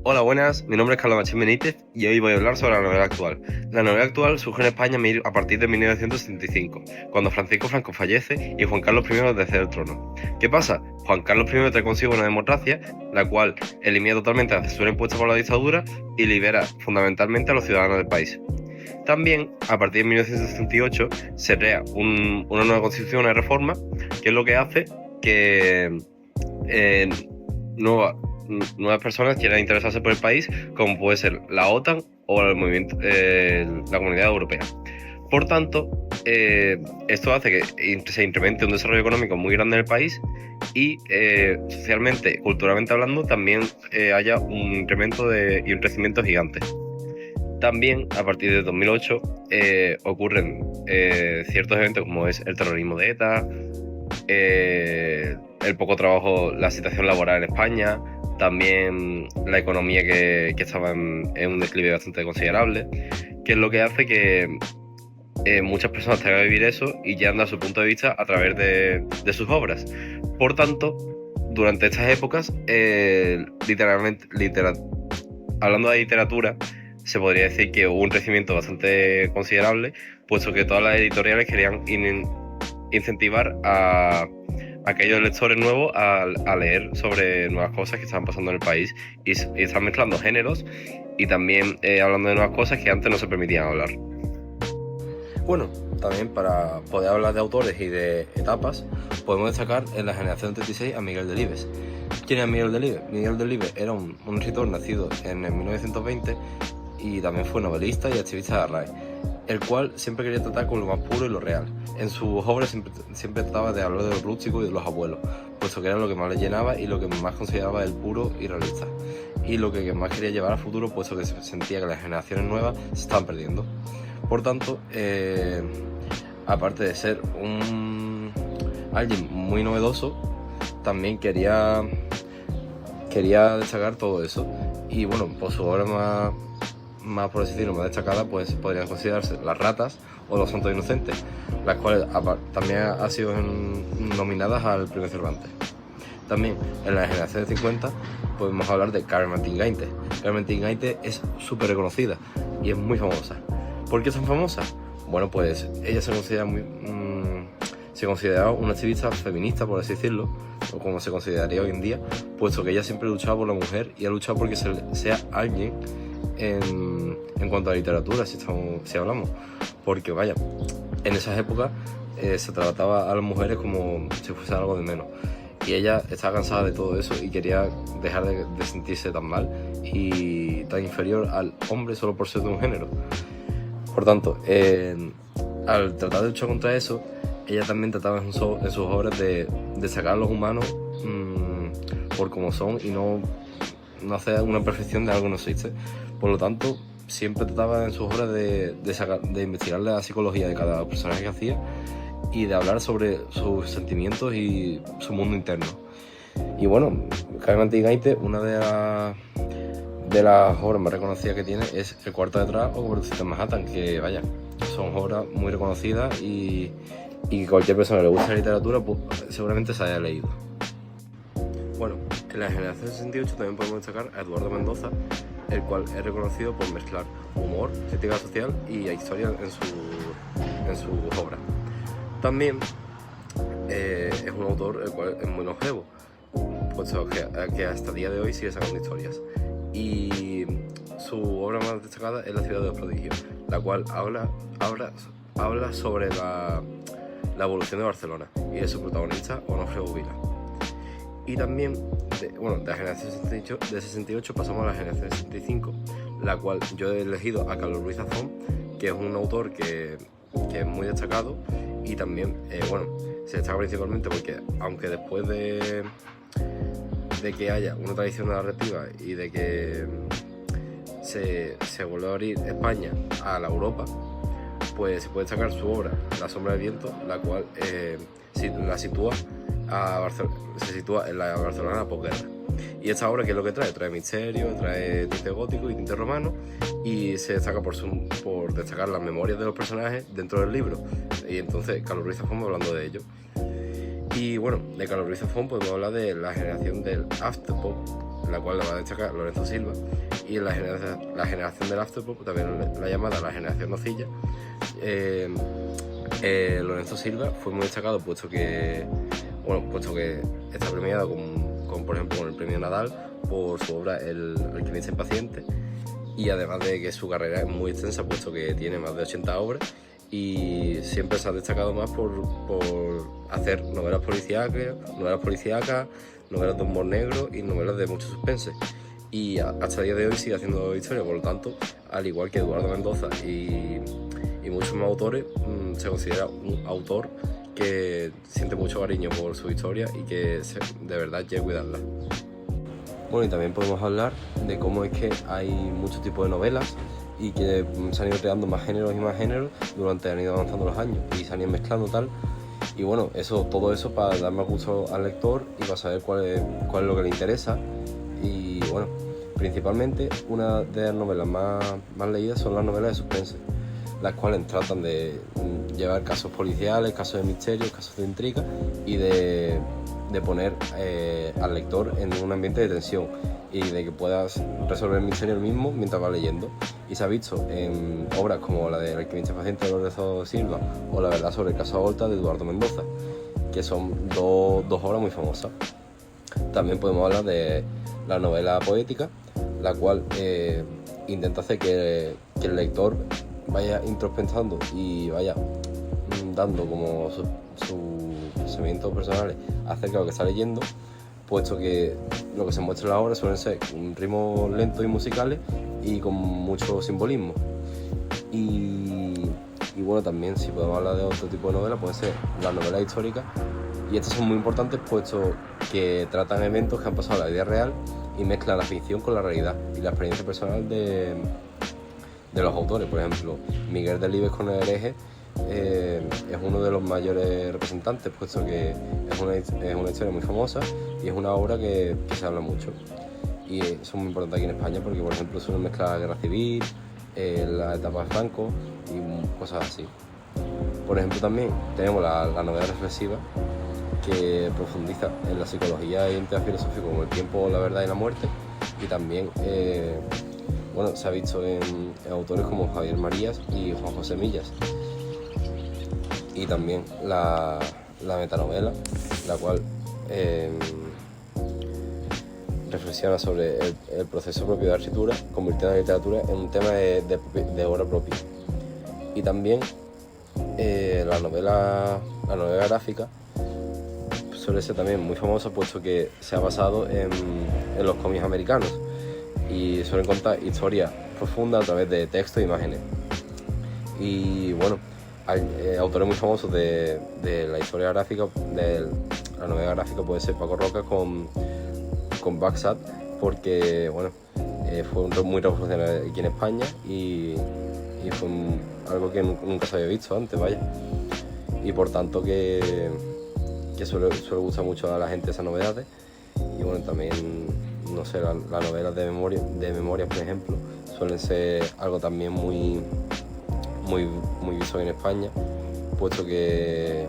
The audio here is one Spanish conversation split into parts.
Hola, buenas, mi nombre es Carlos Machín Benítez y hoy voy a hablar sobre la novela actual. La novela actual surge en España a partir de 1975, cuando Francisco Franco fallece y Juan Carlos I desciende del trono. ¿Qué pasa? Juan Carlos I trae consigo una democracia, la cual elimina totalmente la censura impuesta por la dictadura y libera fundamentalmente a los ciudadanos del país. También, a partir de 1968, se crea una nueva constitución, una reforma, que es lo que hace que nuevas personas quieran interesarse por el país, como puede ser la OTAN o el movimiento, la Comunidad Europea. Por tanto, esto hace que se incremente un desarrollo económico muy grande en el país y socialmente, culturalmente hablando, también haya un incremento y un crecimiento gigante. También, a partir de 2008, ocurren ciertos eventos como es el terrorismo de ETA, el poco trabajo, la situación laboral en España, también la economía que estaba en un declive bastante considerable, que es lo que hace que muchas personas tengan que vivir eso y llegan a su punto de vista a través de sus obras. Por tanto, durante estas épocas, hablando de literatura, se podría decir que hubo un crecimiento bastante considerable, puesto que todas las editoriales querían incentivar a aquellos lectores nuevos a leer sobre nuevas cosas que estaban pasando en el país y están mezclando géneros y también hablando de nuevas cosas que antes no se permitían hablar. Bueno, también para poder hablar de autores y de etapas, podemos destacar en la generación 36 a Miguel Delibes. ¿Quién es Miguel Delibes? Miguel Delibes era un escritor nacido en el 1920 y también fue novelista y activista de la RAE, el cual siempre quería tratar con lo más puro y lo real. En sus obras siempre trataba de hablar de los rústicos y de los abuelos, puesto que era lo que más le llenaba y lo que más consideraba el puro y realista, y lo que más quería llevar al futuro, puesto que sentía que las generaciones nuevas se estaban perdiendo. Por tanto, aparte de ser alguien muy novedoso, también quería destacar todo eso. Y bueno, por su obra más por así decirlo, más destacada, pues podrían considerarse Las ratas o Los santos inocentes, las cuales también han sido nominadas al Premio Cervantes. También en la generación de 50 podemos hablar de Carmen Martín Gaite. Carmen Martín Gaite es súper reconocida y es muy famosa. ¿Por qué es tan famosa? Bueno, pues ella se consideraba una activista feminista, por así decirlo, o como se consideraría hoy en día, puesto que ella siempre luchaba por la mujer y ha luchado porque sea alguien en cuanto a literatura, si hablamos, porque vaya, en esas épocas se trataba a las mujeres como si fuese algo de menos, y ella estaba cansada de todo eso y quería dejar de sentirse tan mal y tan inferior al hombre solo por ser de un género. Por tanto, al tratar de luchar contra eso, ella también trataba en sus obras de sacar a los humanos por como son y no hacer una perfección de algo que no existe. Por lo tanto, siempre trataba en sus obras de investigar la psicología de cada personaje que hacía y de hablar sobre sus sentimientos y su mundo interno. Y bueno, Carmen Martín Gaite, una de las obras más reconocidas que tiene es El cuarto detrás o Conversaciones en Manhattan, que vaya, son obras muy reconocidas y cualquier persona que le guste la literatura pues, seguramente se haya leído. Bueno, en la generación 68 también podemos destacar a Eduardo Mendoza, el cual es reconocido por mezclar humor, crítica social y historia en su obra. También es un autor el cual es muy longevo, puesto que hasta el día de hoy sigue sacando historias. Y su obra más destacada es La ciudad de los prodigios, la cual habla sobre la evolución de Barcelona y de su protagonista, Onofre Bobila. Y también, de la generación de 68 pasamos a la generación 65, la cual yo he elegido a Carlos Ruiz Zafón, que es un autor que es muy destacado y también, se destaca principalmente porque, aunque después de que haya una tradición narrativa y de que se vuelva a abrir España a la Europa, pues se puede destacar su obra La sombra del viento, la cual se sitúa en la Barcelona posguerra. Y esta obra, ¿qué es lo que trae? Trae misterio, trae tinte gótico y tinte romano, y se destaca por destacar las memorias de los personajes dentro del libro. Y entonces Carlos Ruiz Zafón hablando de ello. Y bueno, de Carlos Ruiz Zafón podemos hablar de la generación del afterpop, la cual la va a destacar Lorenzo Silva, y en la generación del Afterpop, también la llamada la generación nocilla, Lorenzo Silva fue muy destacado puesto que está premiado con, por ejemplo, con el premio Nadal por su obra El alquimista impaciente, y además de que su carrera es muy extensa puesto que tiene más de 80 obras y siempre se ha destacado más por hacer novelas policíacas, novelas de humor negro y novelas de mucho suspense. Y hasta el día de hoy sigue haciendo historia, por lo tanto, al igual que Eduardo Mendoza y muchos más autores, se considera un autor que siente mucho cariño por su historia y que de verdad quiere cuidarla. Bueno, y también podemos hablar de cómo es que hay muchos tipos de novelas y que se han ido creando más géneros y más géneros durante han ido avanzando los años y se han ido mezclando tal. Y bueno, todo eso para dar más gusto al lector y para saber cuál es lo que le interesa. Y bueno, principalmente una de las novelas más leídas son las novelas de suspense, las cuales tratan de llevar casos policiales, casos de misterio, casos de intriga y de poner al lector en un ambiente de tensión y de que puedas resolver el misterio el mismo mientras vas leyendo. Y se ha visto en obras como la de El alquimista impaciente de Lorenzo Silva o La verdad sobre el caso Avolta de Eduardo Mendoza, que son dos obras muy famosas. También podemos hablar de la novela poética, la cual intenta hacer que el lector vaya introspectando y vaya dando como sus pensamientos personales acerca de lo que está leyendo, puesto que lo que se muestra en la obra suelen ser ritmos lentos y musicales y con mucho simbolismo. Y bueno, también si podemos hablar de otro tipo de novelas, pueden ser las novelas históricas, y estas son muy importantes puesto que tratan eventos que han pasado en la vida real y mezclan la ficción con la realidad y la experiencia personal de los autores. Por ejemplo, Miguel Delibes con El hereje es uno de los mayores representantes, puesto que es una historia muy famosa y es una obra que se habla mucho. Y son muy importantes aquí en España porque, por ejemplo, suelen mezclar la guerra civil, la etapa de Franco y cosas así. Por ejemplo, también tenemos la novela reflexiva, que profundiza en la psicología y en temas filosóficos como el tiempo, la verdad y la muerte. Y también se ha visto en autores como Javier Marías y Juan José Millas. Y también la metanovela, la cual reflexiona sobre el proceso propio de la escritura, convirtiendo la literatura en un tema de obra propia. Y también la novela gráfica suele ser también muy famosa, puesto que se ha basado en los cómics americanos y suelen contar historias profundas a través de textos e imágenes. Y bueno, hay autores muy famosos de la historia gráfica, de la novela gráfica, puede ser Paco Roca con Backsat, porque bueno, fue muy revolucionario aquí en España y fue algo que nunca se había visto antes, vaya. Y por tanto que suele gustar mucho a la gente esas novedades. Y bueno, también, no sé, las novelas de memoria, por ejemplo, suelen ser algo también muy visto en España, puesto que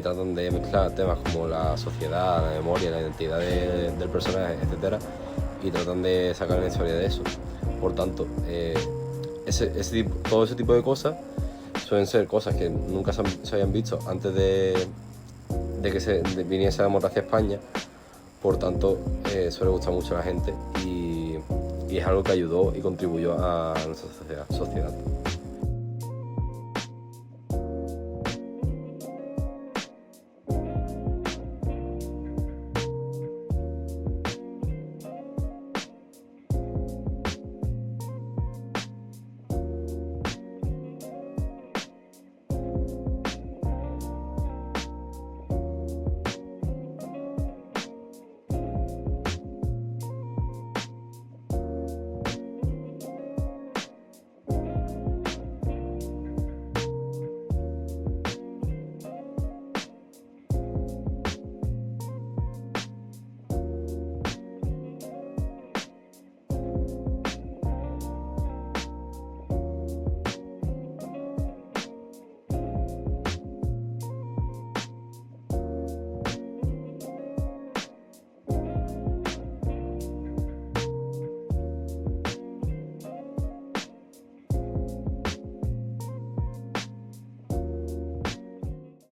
tratan de mezclar temas como la sociedad, la memoria, la identidad del personaje, etc. Y tratan de sacar una historia de eso. Por tanto, todo ese tipo de cosas suelen ser cosas que nunca se habían visto antes de que viniese la democracia a España. Por tanto, suele gustar mucho a la gente y es algo que ayudó y contribuyó a nuestra sociedad.